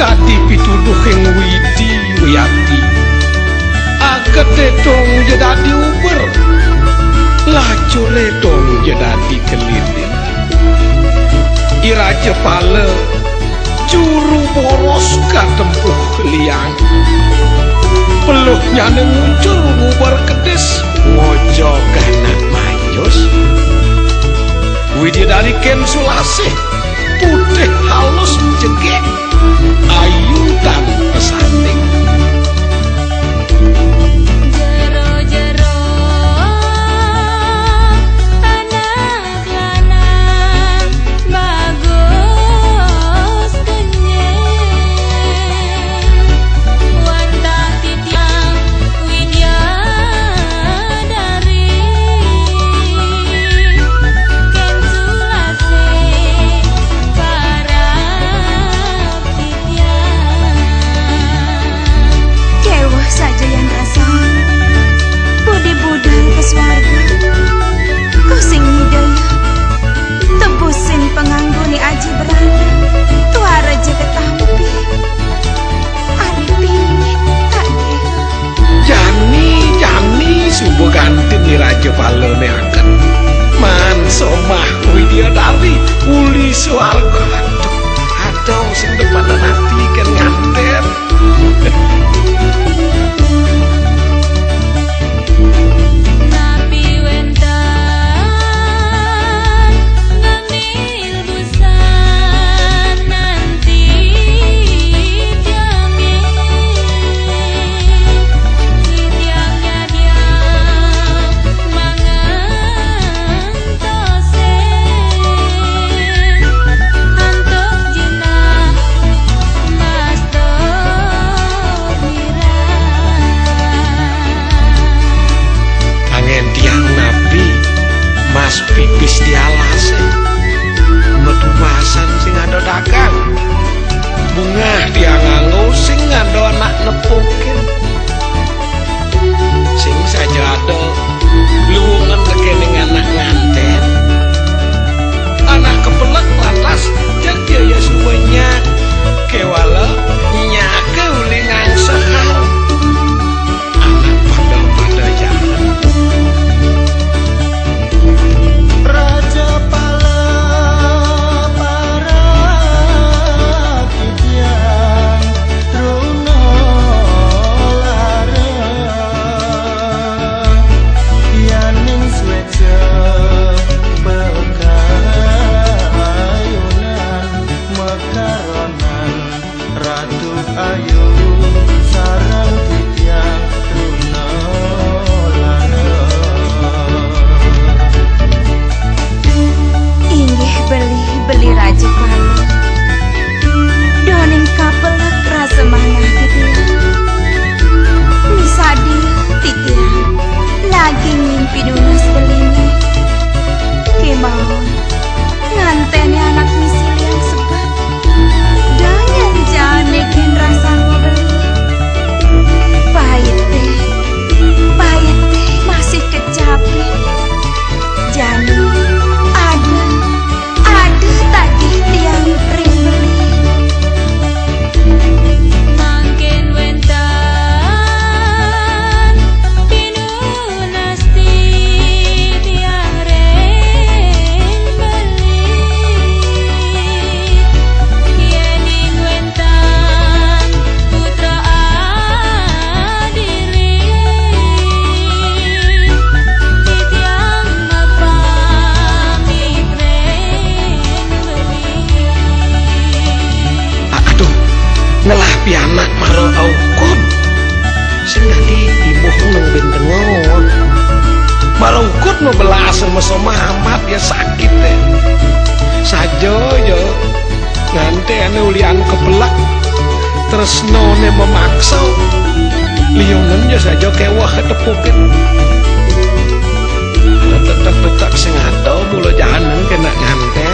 kadi pituduh yang widi wiyati agak tetong jadi uber laju letong jadi kelilin iraja pala juru boros katempuh liang peluhnya muncul ngubar kedes ngojo ganak mayos widi dari ken sulasih putih halus cegek ayu dan pesanting gantin ni raja pala ni akan man somah widya dari uli soal kado atau sing depan nanti kan nganter pipis di alase metu masan sing ada dagang bunga dia nganggo sing ada anak nepukin sing saja ada luwungan kekening anak nganten anak kepelek lantas jadi ya semuanya kewala nyake uli ngangsahar anak pada jalan ngelah pianak maro aukun sing nanti ibuh nang bentengon maro ukut no belas sama amat ya sakit deh saja yo nanti ane ulian kepelak terus none memaksa liongan ya saja kewah tepukin tetap sing ada mula jahanan kena nganten